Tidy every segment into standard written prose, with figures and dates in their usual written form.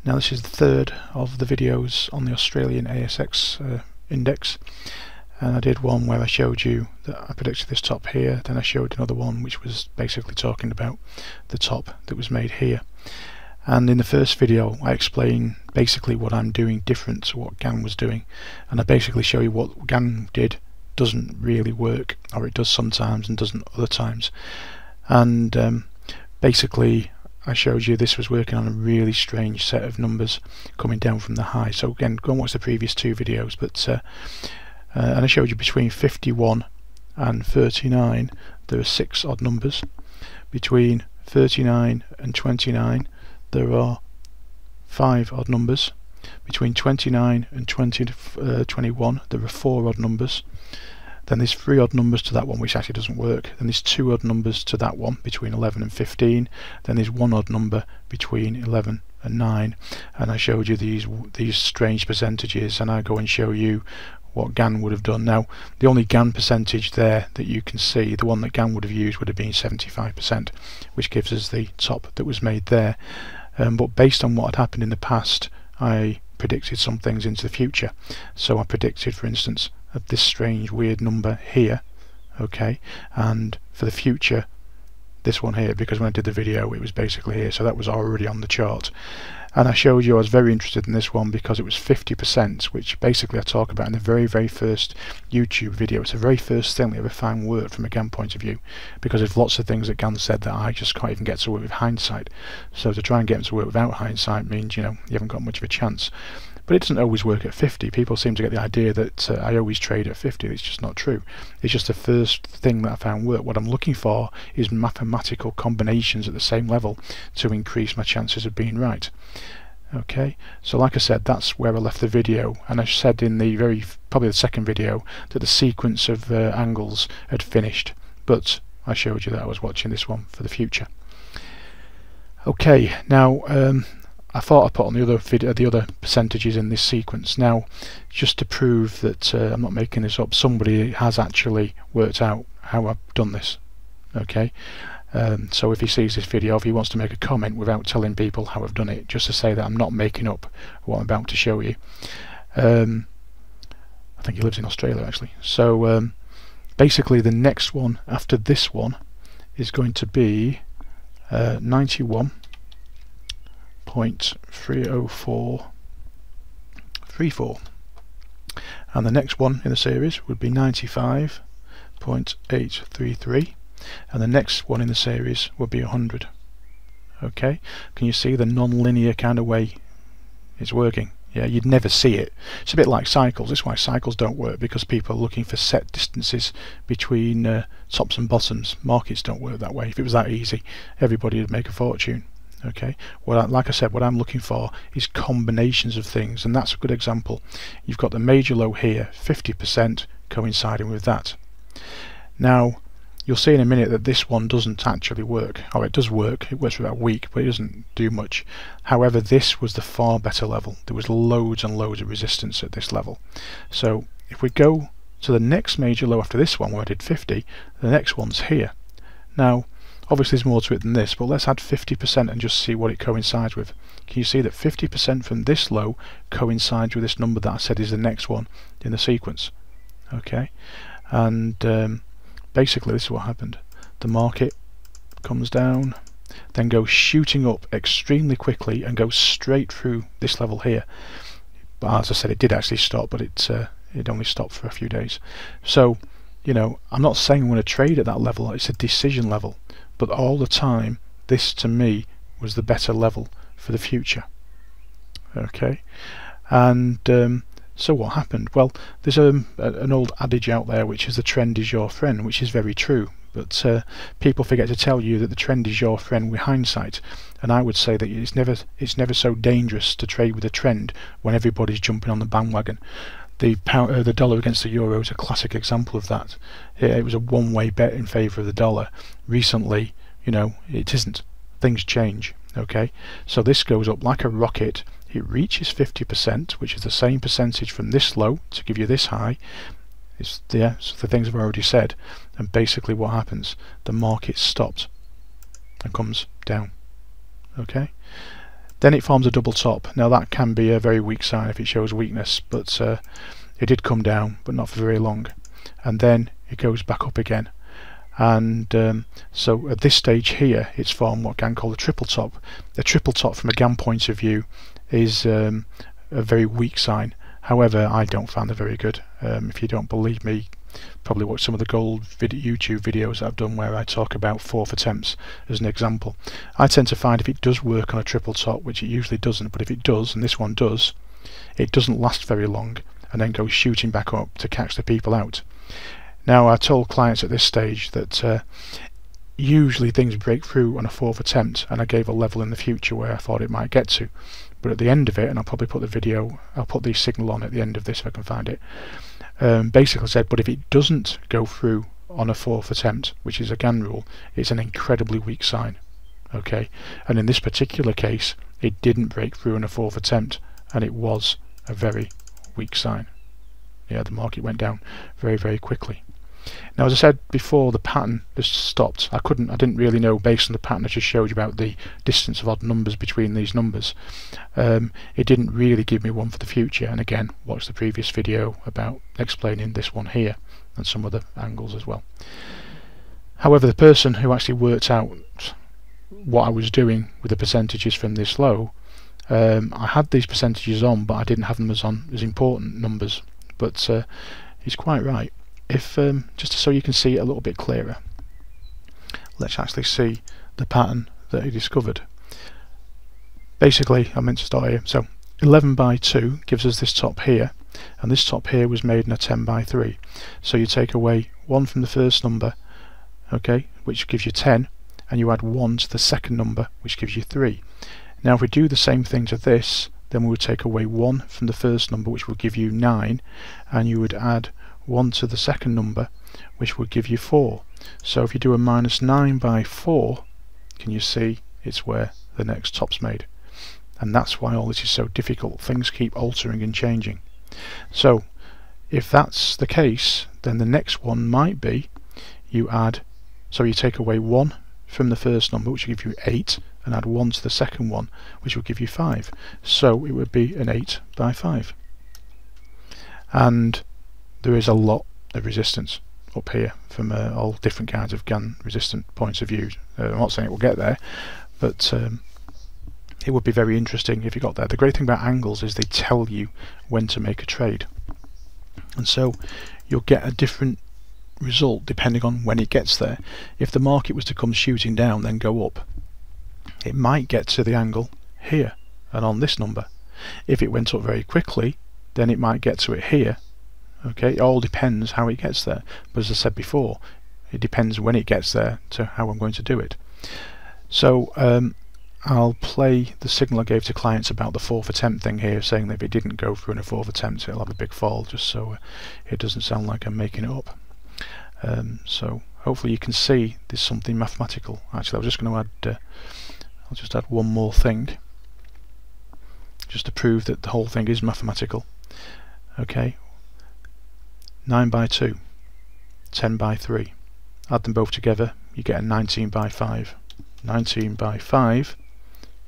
Now this is the third of the videos on the Australian ASX index, and I did one where I showed you that I predicted this top here, then I showed another one which was basically talking about the top that was made here. And in the first video I explain basically what I'm doing different to what Gann was doing, and I basically show you what Gann did doesn't really work, or it does sometimes and doesn't other times. And basically I showed you this was working on a really strange set of numbers coming down from the high. So again, go and watch the previous two videos, but and I showed you between 51 and 39 there are 6 odd numbers. Between 39 and 29 there are 5 odd numbers. Between 29 and 21 there are 4 odd numbers. Then there's 3 odd numbers to that one, which actually doesn't work. Then there's 2 odd numbers to that one between 11 and 15. Then there's 1 odd number between 11 and 9. And I showed you these strange percentages, and I go and show you what Gann would have done. Now the only Gann percentage there that you can see, the one that Gann would have used, would have been 75%, which gives us the top that was made there. But based on what had happened in the past, I predicted some things into the future. So I predicted, for instance, of this strange weird number here, okay, and for the future this one here, because when I did the video it was basically here, so that was already on the chart. And I showed you I was very interested in this one because it was 50%, which basically I talk about in the very first YouTube video. It's the very first thing that ever found work from a Gann point of view, because there's lots of things that Gann said that I just can't even get to work with hindsight. So to try and get them to work without hindsight means, you know, you haven't got much of a chance. But it doesn't always work at 50. People seem to get the idea that I always trade at 50. It's just not true. It's just the first thing that I found work. What I'm looking for is mathematical combinations at the same level to increase my chances of being right. Okay, so like I said, that's where I left the video, and I said in the probably the second video that the sequence of angles had finished, but I showed you that I was watching this one for the future. Okay, now I thought I'd put on the other percentages in this sequence. Now, just to prove that I'm not making this up, somebody has actually worked out how I've done this. Okay, so if he sees this video, if he wants to make a comment without telling people how I've done it, just to say that I'm not making up what I'm about to show you. I think he lives in Australia actually. So basically the next one after this one is going to be 91.30434, and the next one in the series would be 95.833, and the next one in the series would be 100. Okay, can you see the non-linear kind of way it's working? Yeah, you'd never see it. It's a bit like cycles. That's why cycles don't work, because people are looking for set distances between tops and bottoms. Markets don't work that way. If it was that easy, everybody would make a fortune. Okay, like I said, what I'm looking for is combinations of things, and that's a good example. You've got the major low here, 50% coinciding with that. Now you'll see in a minute that this one doesn't actually work. Oh, it does work, it works for about a week, but it doesn't do much. However, this was the far better level. There was loads and loads of resistance at this level. So if we go to the next major low after this one, where I did 50, the next one's here. Now obviously there's more to it than this, but let's add 50% and just see what it coincides with. Can you see that 50% from this low coincides with this number that I said is the next one in the sequence? Okay, and basically this is what happened. The market comes down, then goes shooting up extremely quickly and goes straight through this level here. But as I said, it did actually stop, but it only stopped for a few days. So, you know, I'm not saying I'm going to trade at that level. It's a decision level. But all the time, this to me was the better level for the future. Okay, and so what happened? Well, there's an old adage out there which is the trend is your friend, which is very true. But people forget to tell you that the trend is your friend with hindsight. And I would say that it's never so dangerous to trade with a trend when everybody's jumping on the bandwagon. The dollar against the euro is a classic example of that. It was a one-way bet in favour of the dollar. Recently, you know, it isn't. Things change. Okay, so this goes up like a rocket. It reaches 50%, which is the same percentage from this low to give you this high. It's the things I've already said. And basically, what happens? The market stops and comes down. Okay. Then it forms a double top. Now that can be a very weak sign if it shows weakness, but it did come down, but not for very long, and then it goes back up again. And so at this stage here, it's formed what Gann call a triple top. A triple top from a Gann point of view is a very weak sign. However, I don't find it very good. If you don't believe me, probably watch some of the gold YouTube videos that I've done where I talk about fourth attempts as an example. I tend to find if it does work on a triple top, which it usually doesn't, but if it does, and this one does, it doesn't last very long and then goes shooting back up to catch the people out. Now, I told clients at this stage that usually things break through on a fourth attempt, and I gave a level in the future where I thought it might get to. But at the end of it, and I'll probably put the video, I'll put the signal on at the end of this if I can find it, basically said, but if it doesn't go through on a fourth attempt, which is a Gann rule, it's an incredibly weak sign. Okay, and in this particular case, it didn't break through on a fourth attempt, and it was a very weak sign. Yeah, the market went down very, very quickly. Now, as I said before, the pattern just stopped. I didn't really know, based on the pattern I just showed you about the distance of odd numbers between these numbers. It didn't really give me one for the future, and again, watch the previous video about explaining this one here and some other angles as well. However, the person who actually worked out what I was doing with the percentages from this low, I had these percentages on, but I didn't have them as important numbers. But he's quite right. If just so you can see it a little bit clearer, let's actually see the pattern that he discovered. Basically, I meant to start here. So 11 by 2 gives us this top here, and this top here was made in a 10 by 3. So you take away 1 from the first number, okay, which gives you 10, and you add 1 to the second number, which gives you 3. Now, if we do the same thing to this, then we would take away 1 from the first number, which will give you 9, and you would add 1 to the second number, which would give you 4. So if you do a -9 by 4, can you see it's where the next top's made? And that's why all this is so difficult. Things keep altering and changing. So if that's the case, then the next one might be you take away 1 from the first number, which will give you 8, and add 1 to the second one, which will give you 5. So it would be an 8 by 5. And there is a lot of resistance up here from all different kinds of Gann resistant points of view. I'm not saying it will get there, but it would be very interesting if it got there. The great thing about angles is they tell you when to make a trade, and so you'll get a different result depending on when it gets there. If the market was to come shooting down then go up, it might get to the angle here and on this number. If it went up very quickly, then it might get to it here. Okay, it all depends how it gets there, but as I said before, it depends when it gets there to how I'm going to do it. So I'll play the signal I gave to clients about the fourth attempt thing here, saying that if it didn't go through in a fourth attempt it'll have a big fall, just so it doesn't sound like I'm making it up. So hopefully you can see there's something mathematical. Actually, I was just going to add I'll just add one more thing just to prove that the whole thing is mathematical. Okay, 9 by 2, 10 by 3, add them both together, you get a 19 by 5. 19 by 5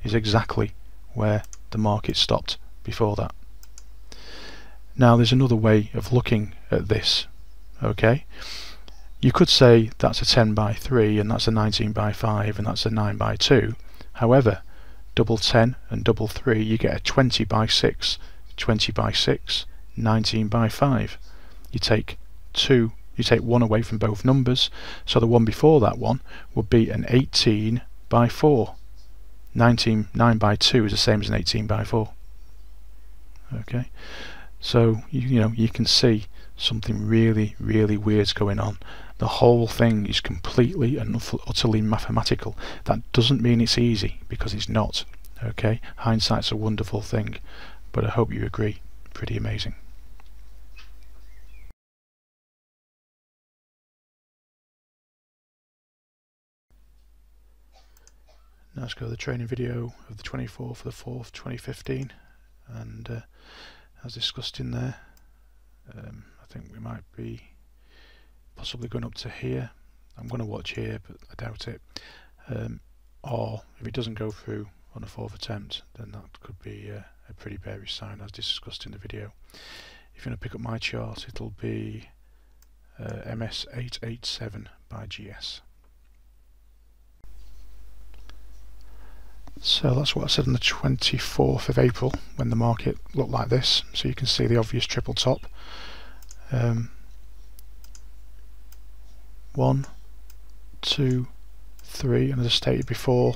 is exactly where the market stopped before that. Now there's another way of looking at this. Okay, you could say that's a 10 by 3 and that's a 19 by 5 and that's a 9 by 2. However, double 10 and double 3, you get a 20 by 6, 20 by 6, 19 by 5. You take 1 away from both numbers, so the one before that one would be an 18 by 4. 9 by 2 is the same as an 18 by 4. Okay, so you can see something really, really weird's going on. The whole thing is completely and utterly mathematical. That doesn't mean it's easy, because it's not. Okay, hindsight's a wonderful thing, but I hope you agree, pretty amazing. Now let's go to the training video of the 24th of the 4th 2015, and as discussed in there, I think we might be possibly going up to here. I'm going to watch here, but I doubt it. Or if it doesn't go through, on a fourth attempt, then that could be a pretty bearish sign, as discussed in the video. If you want to pick up my chart, it'll be MS887 by GS. So that's what I said on the 24th of April when the market looked like this. So you can see the obvious triple top. 1, 2, 3, and as I stated before,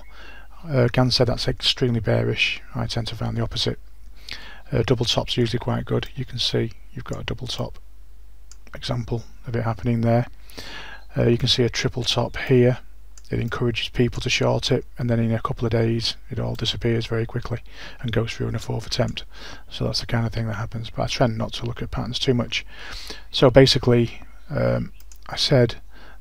Gan said that's extremely bearish. I tend to find the opposite. Double top's usually quite good. You can see you've got a double top example of it happening there. You can see a triple top here. It encourages people to short it, and then in a couple of days it all disappears very quickly and goes through in a fourth attempt. So that's the kind of thing that happens, but I tend not to look at patterns too much. So basically I said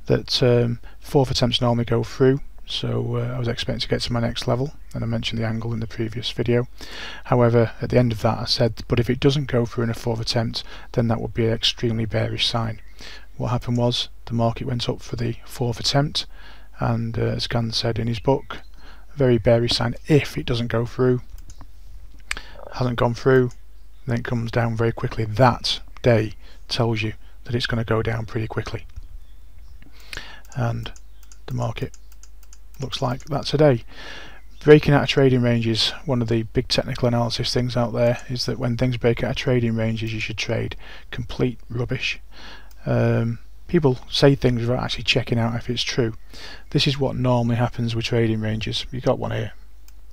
that fourth attempts normally go through, so I was expecting to get to my next level, and I mentioned the angle in the previous video. However, at the end of that I said, but if it doesn't go through in a fourth attempt, then that would be an extremely bearish sign. What happened was the market went up for the fourth attempt, and as Gan said in his book, a very bearish sign if it doesn't go through. Hasn't gone through, then it comes down very quickly. That day tells you that it's going to go down pretty quickly, and the market looks like that today. Breaking out of trading ranges, one of the big technical analysis things out there is that when things break out of trading ranges, you should trade. Complete rubbish. People say things without actually checking out if it's true. This is what normally happens with trading ranges. You've got one here,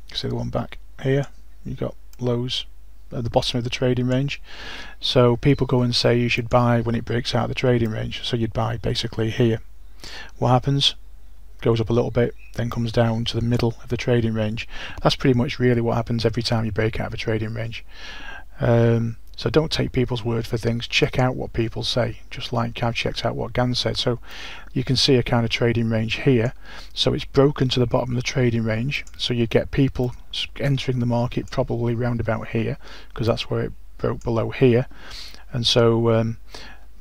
you see the one back here, you've got lows at the bottom of the trading range. So people go and say you should buy when it breaks out of the trading range, so you'd buy basically here. What happens? Goes up a little bit, then comes down to the middle of the trading range. That's pretty much really what happens every time you break out of a trading range. So don't take people's word for things, check out what people say, just like I've checked out what Gan said. So you can see a kind of trading range here, so it's broken to the bottom of the trading range, so you get people entering the market probably round about here, because that's where it broke below here, and so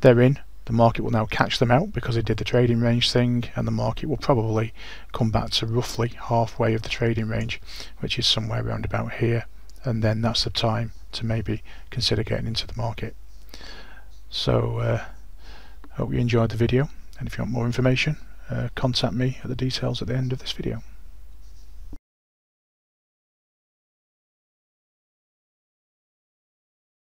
they're in. The market will now catch them out because they did the trading range thing, and the market will probably come back to roughly halfway of the trading range, which is somewhere round about here, and then that's the time to maybe consider getting into the market. So hope you enjoyed the video, and if you want more information, contact me at the details at the end of this video.